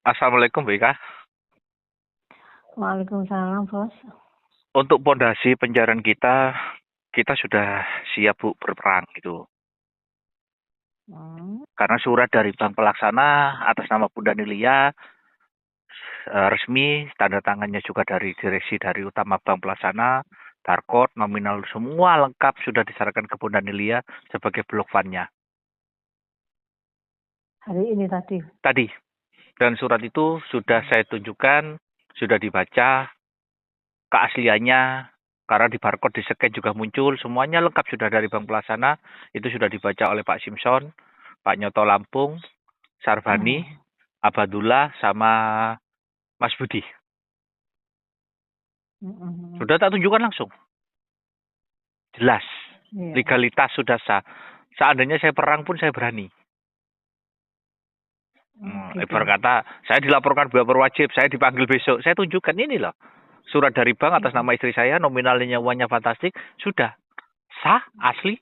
Assalamualaikum BK. Waalaikumsalam, Bos. Untuk pondasi pencarian kita sudah siap Bu berperang gitu. Hmm. Karena surat dari Bank Pelaksana atas nama Bunda Nilia resmi, tanda tangannya juga dari direksi dari Utama Bank Pelaksana, barcode, nominal semua lengkap sudah diserahkan ke Bunda Nilia sebagai blok fundnya. Hari ini tadi. Tadi. Dan surat itu sudah saya tunjukkan, sudah dibaca, keasliannya, karena di barcode di scan juga muncul, semuanya lengkap sudah dari Bank Pelaksana, itu sudah dibaca oleh Pak Simpson, Pak Nyoto Lampung, Sarvani, Abadullah, sama Mas Budi. Sudah tak tunjukkan langsung. Jelas. Iya. Legalitas sudah sah. Seandainya saya perang pun saya berani. Gitu. Ibarat kata, saya dilaporkan berwajib, saya dipanggil besok, saya tunjukkan ini loh. Surat dari bank atas nama istri saya, nominalnya uangnya fantastik, sudah sah, asli.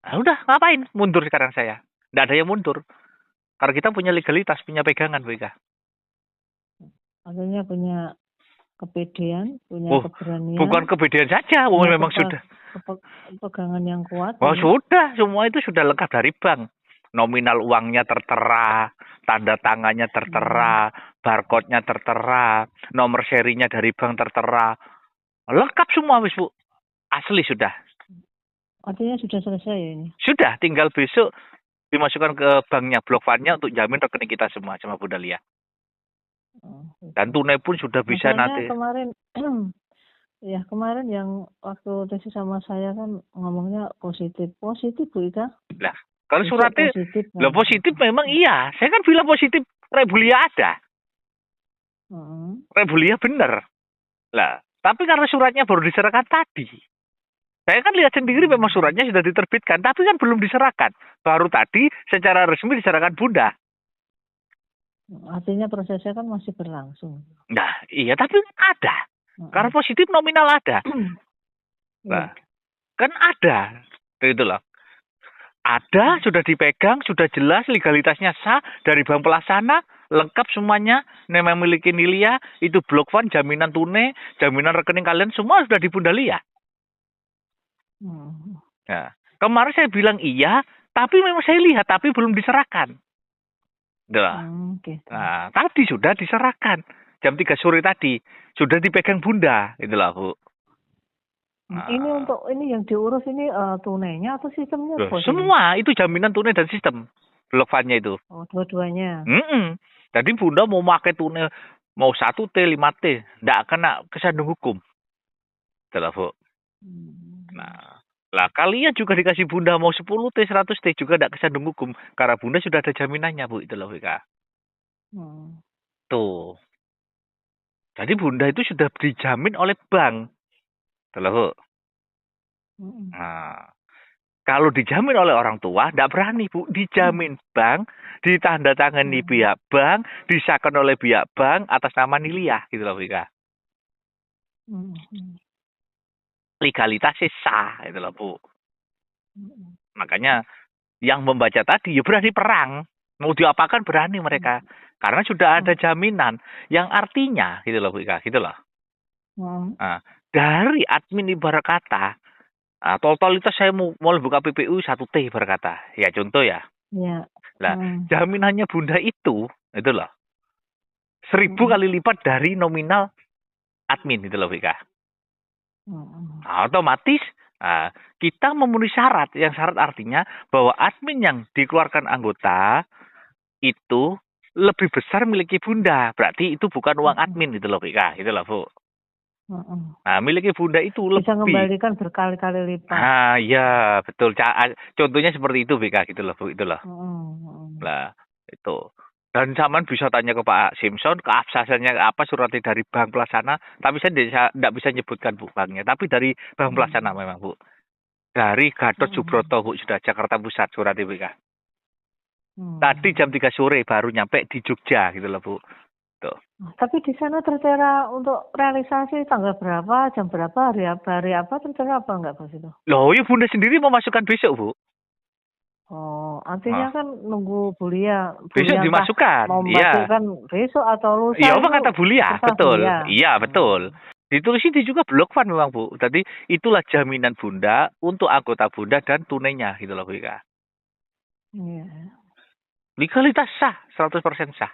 Nah, udah, ngapain? Mundur sekarang saya. Nggak ada yang mundur. Karena kita punya legalitas, punya pegangan, BK. Artinya punya kepedean, punya keberanian. Bukan kepedean saja, memang sudah. Pegangan yang kuat. Oh, sudah, semua itu sudah lengkap dari bank. Nominal uangnya tertera, tanda tangannya tertera, barcode-nya tertera, nomor serinya dari bank tertera. Lengkap semua, wis Bu. Asli sudah. Artinya sudah selesai ya ini? Sudah, tinggal besok dimasukkan ke banknya, blok fundnya untuk jamin rekening kita semua sama Bunda Lia. Dan tunai pun sudah bisa nanti. Kemarin, ya kemarin yang waktu tesis sama saya kan ngomongnya positif Bu Ika. Lah, kalau suratnya positif memang iya. Saya kan bilang positif, Rebulia ada. Rebulia bener. Lah, tapi karena suratnya baru diserahkan tadi. Saya kan lihat sendiri memang suratnya sudah diterbitkan, tapi kan belum diserahkan. Baru tadi secara resmi diserahkan Bunda. Artinya prosesnya kan masih berlangsung. Nah, iya, tapi ada. Karena positif nominal ada. Nah, kan ada. Gitu loh. Ada, sudah dipegang, sudah jelas legalitasnya sah dari Bank Pelaksana, lengkap semuanya, memang memiliki Nilia, itu blok fund, jaminan tunai, jaminan rekening kalian semua sudah di Bunda Lia. Nah, kemarin saya bilang iya, tapi memang saya lihat, tapi belum diserahkan. Nah, tadi sudah diserahkan. Jam 3 sore tadi, sudah dipegang Bunda, itulah Bu. Nah, ini yang diurus ini tunainya atau sistemnya? Semua itu jaminan tunai dan sistem blok fundnya itu. Oh, dua-duanya. Jadi Bunda mau pakai tunai mau 1T, 5T, nggak kena kesandung hukum. Itulah Bu. Nah, lah kalian juga dikasih Bunda mau 10T, 100T juga nggak kesandung hukum karena Bunda sudah ada jaminannya Bu, itulah Bu. Tuh. Jadi Bunda itu sudah dijamin oleh bank. Itulah Bu. Nah, kalau dijamin oleh orang tua, tidak berani Bu. Dijamin bank, ditandatangani pihak bank, disahkan oleh pihak bank atas nama Nilia, gitu loh Bika. Legalitasnya sah, itu loh Bu. Makanya yang membaca tadi ya berani perang, mau diapakan berani mereka, karena sudah ada jaminan. Yang artinya, gitu loh Bika, gitu loh. Nah, dari admin ibarat kata. Nah, totalitas saya mau buka PPU 1T berkata. Ya contoh ya. Iya. Nah, jaminannya Bunda itu loh. 1000 kali lipat dari nominal admin itu loh, Vika. Nah, otomatis kita memenuhi syarat. Yang syarat artinya bahwa admin yang dikeluarkan anggota itu lebih besar miliki Bunda. Berarti itu bukan uang admin itu loh, Vika. Itu loh, Bu. Nah, miliki Bunda itu bisa lebih. Mengembalikan berkali-kali lipat. Ah, iya, betul. Contohnya seperti itu, Vika, gitu loh, Bu. Itulah. Nah, itu. Dan zaman bisa tanya ke Pak Simpson, keabsahannya apa suratnya dari Bank Pelaksana. Tapi saya tidak bisa nyebutkan Bu banknya. Tapi dari Bank Pelaksana memang Bu. Dari Gatot Subroto Bu, sudah Jakarta Pusat surat Vika. Tadi jam 3 sore baru nyampe di Jogja gitu loh Bu. Tuh. Tapi di sana tertera untuk realisasi tanggal berapa, jam berapa, hari apa tertera apa enggak Bos itu? Loh, ya Bunda sendiri mau masukkan besok Bu. Oh, artinya Nah, kan nunggu Bulia besok entah dimasukkan. mau Iya. memasukkan besok atau lusa Iya, apa itu kata Bulia? terserah Betul. Bulia. Iya, betul. Ditulis ini juga blok fund memang, Bu. Jadi itulah jaminan Bunda untuk anggota Bunda dan tunainya gitu loh, Bu Ika. Iya. Legalitas sah, 100% sah.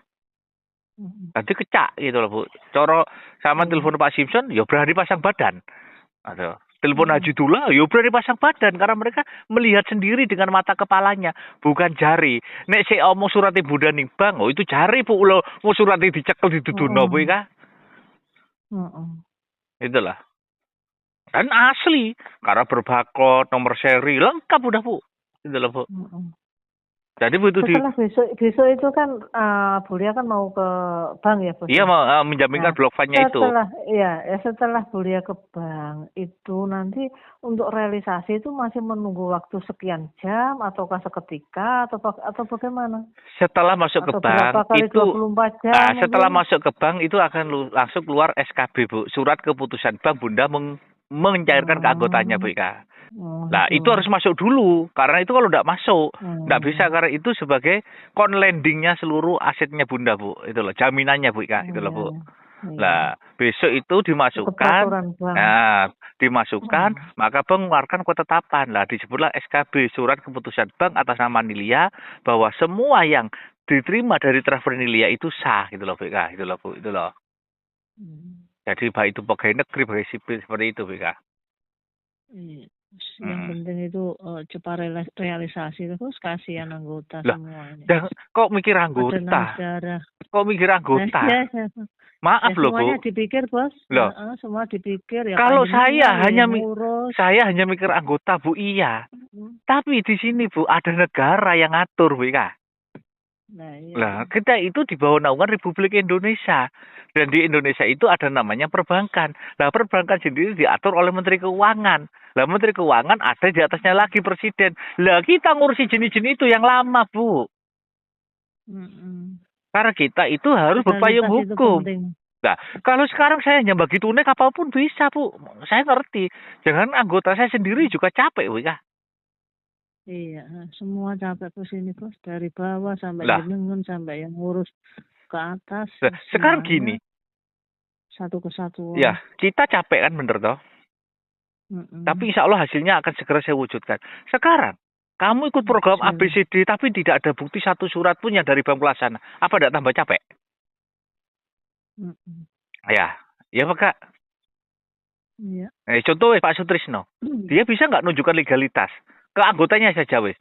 Mm. Nanti kecak gitu loh, Bu. Coro sama Iya. telepon Pak Simpson, ya berani pasang badan. Aduh. Telepon Mm. Haji Dula, ya berani pasang badan. Karena mereka melihat sendiri dengan mata kepalanya. Bukan jari. Nek saya omong surat Bunda ning bang, oh itu jari, Bu. Lo mau surat dicekel di duduno, Bu Mm. Ika. Mm. Itulah. Dan asli. Karena berbakot, nomor seri, lengkap udah, Bu. Itulah, Bu. Mm. Jadi Bu itu Setelah besok itu kan Bulia kan mau ke bank ya bos. iya ya? mau menjaminkan Nah, blok fund-nya itu. setelah Bulia ke bank itu nanti untuk realisasi itu masih menunggu waktu sekian jam ataukah seketika atau bagaimana? Setelah masuk ke Atau bank berapa kali itu 24 jam setelah mungkin? masuk ke bank itu akan langsung keluar SKB, Bu. Surat keputusan bank Bunda mencairkan ke anggotanya, Bu Ika. Nah, itu Gitu. harus masuk dulu. Karena itu kalau tidak masuk, tidak bisa. Hmm. Karena itu sebagai lendingnya seluruh asetnya Bunda, Bu. Itu loh, jaminannya, Bu Ika. Itu loh, Bu. Iya. Nah, besok itu Ikut dimasukkan. peraturan bank. Nah, dimasukkan, maka bank mengeluarkan ketetapan. Lah, disebutlah SKB, Surat Keputusan Bank atas nama Nilia, bahwa semua yang diterima dari transfer Nilia itu sah. Gitu loh, Bu Ika. Itu loh, Bu. Itu loh. Jadi, baik itu pegawai negeri, pegawai sipil, seperti itu, Bu Ika. Iya. Yang penting itu cepat realisasi terus kasihan anggota Lah, semuanya. kok mikir anggota? Sejarah. Kok mikir anggota? Ya, Maaf loh, semuanya Bu. dipikir, Bos. Loh. Semua dipikir ya. Kalau saya hanya mikir anggota, Bu, iya. Tapi di sini, Bu, ada negara yang ngatur, Bu Ika. Nah, iya. Lah, kita itu di bawah naungan Republik Indonesia. Dan di Indonesia itu ada namanya perbankan. Lah, perbankan sendiri diatur oleh Menteri Keuangan. Lah, Menteri Keuangan ada di atasnya lagi Presiden. Lah, kita ngurusi jenis-jenis itu yang lama, Bu. Karena kita itu harus berpayung hukum. Nah, kalau sekarang saya hanya bagi tunai apapun bisa, Bu. Saya ngerti. Jangan anggota saya sendiri juga capek, Bu ya. Iya, semua capek ke sini, Bos. Dari bawah sampai jenengan sampai yang ngurus ke atas. Nah, sekarang gini. Satu kesatuan. Ya, kita capek kan, bener toh? Tapi insya Allah hasilnya akan segera saya wujudkan. Sekarang, kamu ikut program ABCD tapi tidak ada bukti satu surat pun yang dari bank pelaksana. Apa tidak tambah capek? Ya Pak Kak. Iya. Contoh Pak Sutrisno, dia bisa nggak nunjukkan legalitas ke anggotanya saja wes?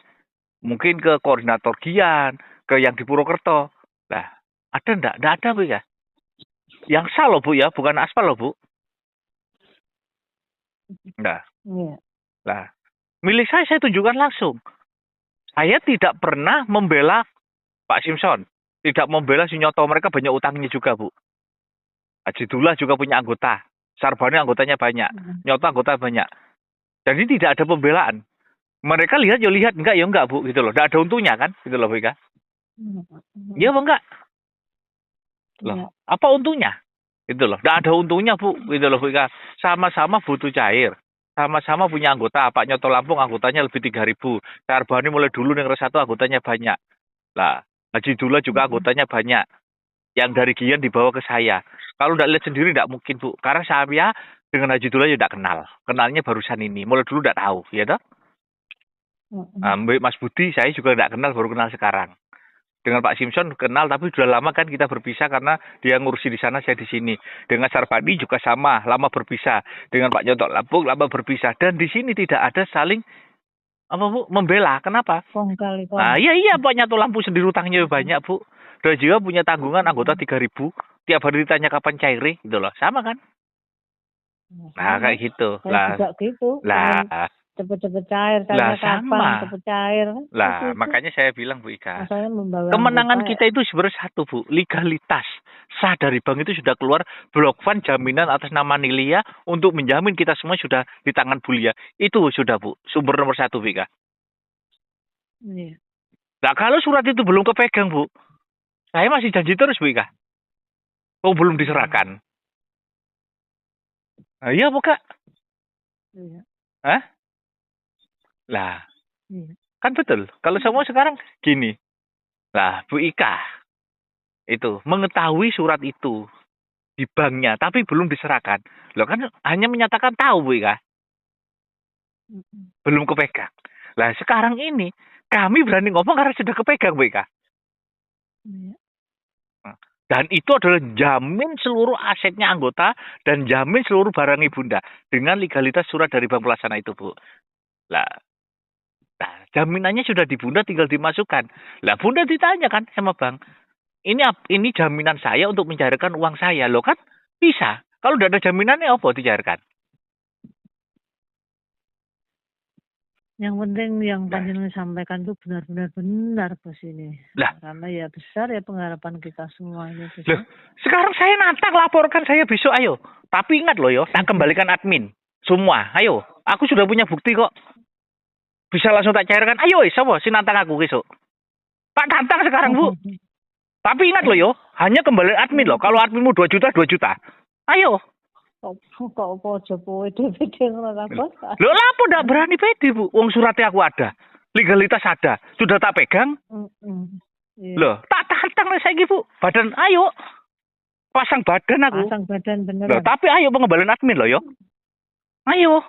Mungkin ke koordinator Gian, ke yang di Purwokerto. Nah, ada ndak? Nggak ada, Bu ya. Yang sah loh, Bu ya, bukan aspal loh, Bu. Nah. Iya. Nah, milik saya tunjukkan langsung. Saya tidak pernah membela Pak Simpson, tidak membela Sunyoto, mereka banyak utangnya juga, Bu. Haji Dullah juga punya anggota. Sarbani anggotanya banyak. Nyoto anggota banyak. Jadi tidak ada pembelaan. Mereka lihat ya lihat, enggak ya enggak, Bu, gitu loh. Tidak ada untungnya kan, gitu loh, Bu Ika. Iya, Bu, enggak? Loh, apa untungnya? Gitu loh. Tidak ada untungnya, Bu, gitu loh, Bu Ika. Sama-sama butuh cair. Sama-sama punya anggota. Pak Nyoto Lampung anggotanya lebih 3.000. Sarbani mulai dulu yang satu anggotanya banyak. Lah, Haji Dullah juga anggotanya banyak. Yang dari Gian dibawa ke saya. Kalau tidak lihat sendiri tidak mungkin, Bu. Karena saya dengan Haji Dullah tidak kenal. Kenalnya barusan ini. Mulai dulu tidak tahu, ya toh? Mas Budi saya juga tidak kenal, baru kenal sekarang. Dengan Pak Simpson kenal, tapi sudah lama kan kita berpisah karena dia ngurusi di sana, saya di sini. Dengan Sarbani juga sama, lama berpisah. Dengan Pak Nyoto Lampung lama berpisah. Dan di sini tidak ada saling Bu, membela. Kenapa? Nah, iya Pak Nyoto Lampung sendiri utangnya banyak, Bu. Dan juga punya tanggungan anggota 3.000. Tiap hari ditanya kapan cair, gitu loh. Sama kan? Nah, kayak gitu. Juga gitu. Lah, cepet-cepet cair, tanya kapan cepet cair. Lah, makanya saya bilang, Bu Ika, kemenangan kita itu sebenarnya satu, Bu, legalitas. Sah dari bank itu sudah keluar blok fund jaminan atas nama Nilia untuk menjamin kita semua sudah di tangan Bulia. Itu sudah, Bu, sumber nomor satu, Bu Ika. Iya. Nah, kalau surat itu belum kepegang, Bu, saya masih janji terus, Bu Ika. Oh, belum diserahkan. Nah, iya, Bu Kak? Iya. Hah? Lah, Kan betul. Kalau semua sekarang gini. Lah, Bu Ika itu mengetahui surat itu di banknya, tapi belum diserahkan. Loh kan hanya menyatakan tahu, Bu Ika. Belum kepegang. Lah sekarang ini kami berani ngomong karena sudah kepegang, Bu Ika. Iya. Dan itu adalah jamin seluruh asetnya anggota dan jamin seluruh barang ibunda dengan legalitas surat dari bank pelaksana itu, Bu. Lah, nah, jaminannya sudah di bunda, tinggal dimasukkan. Lah bunda ditanya kan sama bank, ini jaminan saya untuk mencairkan uang saya, loh kan bisa. Kalau tidak ada jaminannya apa dicairkan? Yang penting yang panjenengan sampaikan itu benar-benar benar bos ini. Lah, karena ya besar ya pengharapan kita semua ini. Loh, sekarang saya nantang laporkan saya besok, ayo. Tapi ingat loh yo, tak kembalikan admin semua. Ayo, aku sudah punya bukti kok. Bisa langsung tak cairkan. Ayo, siapa si nantang aku besok? Tak tantang sekarang, Bu. Tapi ingat loh yo, hanya kembalikan admin loh. Kalau adminmu 2 juta, 2 juta. Ayo. Kok aja pede ngono ta, Bos? Loh, lapo ndak berani pede, Bu? Wong suratnya aku ada. Legalitas ada. Sudah tak pegang. Iya. Loh, tak tantang saiki, Bu. Badan ayo. Pasang badan aku. Pasang badan bener. Loh, tapi ayo pengembalian admin loh yo. Ayo.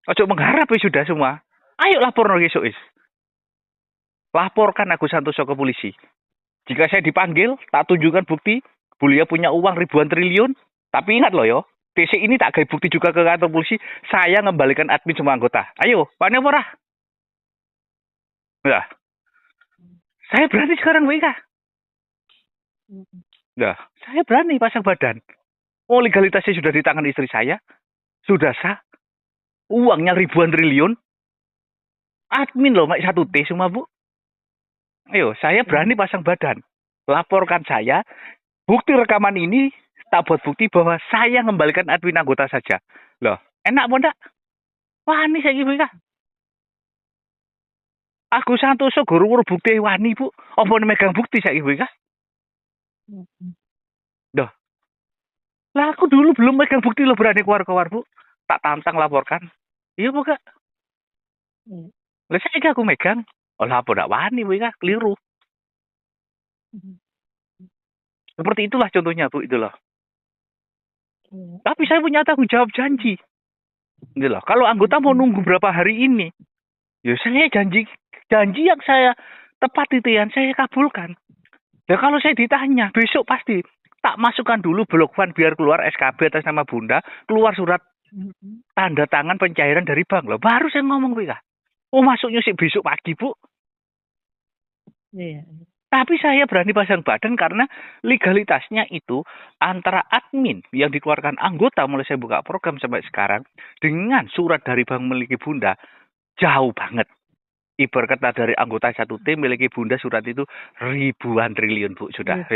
Ojo mengharap ya sudah semua. Ayo lapor besok is. Laporkan Agus Santoso ke polisi. Jika saya dipanggil, tak tunjukkan bukti. Bulia punya uang ribuan triliun. Tapi ingat loh yo, TC ini tak gawe bukti juga ke kantor polisi. Saya ngembalikan admin semua anggota. Ayo, pane apa ora? Nah, saya berani sekarang, WK. Nah, saya berani pasang badan. Oh, legalitasnya sudah di tangan istri saya. Sudah sah. Uangnya ribuan triliun. Admin loh, mak 1T semua, Bu. Ayo, saya berani pasang badan. Laporkan saya. Bukti rekaman ini tak buat bukti bahwa saya mengembalikan admin anggota saja. Loh, enak apa enggak? Wani saiki Bu. Agus Santoso guru bukti wani, Bu. Apa megang bukti saiki Bu? Loh. Lah aku dulu belum megang bukti lo berani keluar-keluar, Bu. Tak tantang laporkan. Iya, Bu, Kak. Lah saiki aku megang. Oh, lah apa ndak wani, Bu, Kak? Keliru. Seperti itulah contohnya, Bu, itu loh. Tapi saya punya tanggung jawab janji. Gitu loh. Kalau anggota mau nunggu berapa hari ini, ya saya janji yang saya tepati itu yang saya kabulkan. Ya kalau saya ditanya besok pasti tak masukkan dulu blok fund biar keluar SKB atas nama Bunda, keluar surat tanda tangan pencairan dari bank loh. Baru saya ngomong, Bu. Oh, masuknya sih besok pagi, Bu. Iya. Tapi saya berani pasang badan karena legalitasnya itu antara admin yang dikeluarkan anggota mulai saya buka program sampai sekarang dengan surat dari bank miliki Bunda jauh banget. Ibarat kata dari anggota 1T miliki Bunda surat itu ribuan triliun, Bu, sudah.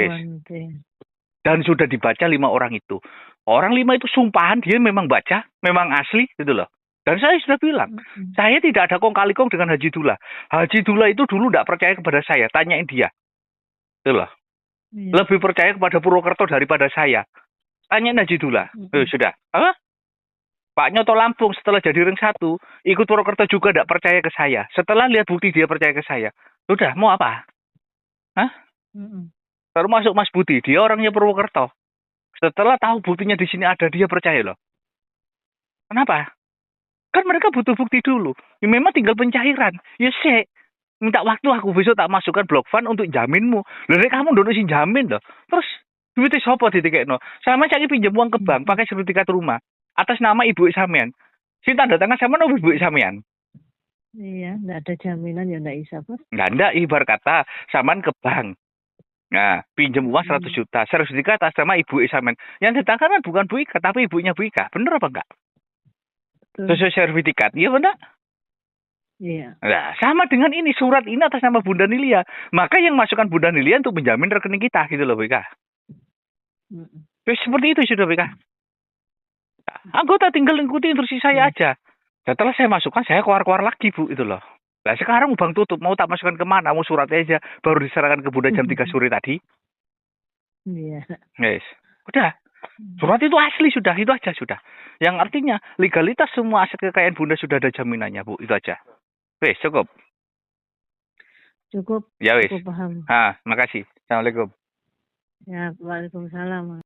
Dan sudah dibaca 5 orang itu. Orang 5 itu sumpahan dia memang baca, memang asli gitu loh. Dan saya sudah bilang, saya tidak ada kong kali kong dengan Haji Dullah. Haji Dullah itu dulu tidak percaya kepada saya, tanyain dia. Itu loh. Iya. Lebih percaya kepada Purwokerto daripada saya. Tanyain Haji Dullah. Sudah. Pak Nyoto Lampung setelah jadi ring 1, ikut Purwokerto juga tidak percaya ke saya. Setelah lihat bukti dia percaya ke saya. Udah, mau apa? Hah? Termasuk Mas Budi, dia orangnya Purwokerto. Setelah tahu buktinya di sini ada, dia percaya loh. Kenapa? Kan mereka butuh bukti dulu. Ya, memang tinggal pencairan. Ya sih. Minta waktu aku besok tak masukkan blok fund untuk jaminmu. Lalu kamu dulu sih jamin loh. Terus duitnya sopo ditikekno. Sama cari pinjam uang ke bank pakai sertifikat rumah atas nama ibu sampean. Si tanda tangan sama nama ibu sampean. Iya, enggak ada jaminan ya enggak bisa, Bos. Enggak ibarat kata sampean ke bank. Nah, pinjam uang 100 juta, sertifikat atas nama ibu sampean. Yang ditangkan kan bukan Bu Ika, tapi ibunya Bu Ika. Bener apa enggak? Sesuai sertifikat, iya benar? Iya. Nah, sama dengan ini, surat ini atas nama Bunda Nilia. Maka yang masukkan Bunda Nilia untuk menjamin rekening kita, gitu loh, BK. Seperti itu sudah, BK. Nah, anggota tinggal ikuti instruksi saya aja. Setelah saya masukkan, saya keluar-keluar lagi, Bu, itu loh. Nah, sekarang Bang tutup, mau tak masukkan kemana? Mau suratnya aja, baru diserahkan ke Bunda jam 3 sore tadi. Iya. Yes. Udah. Surat itu asli sudah, itu aja sudah. Yang artinya legalitas semua aset kekayaan Bunda sudah ada jaminannya, Bu, itu aja. Cukup. Cukup Ya wis. cukup paham. Makasih. Assalamualaikum. Ya, Waalaikumsalam.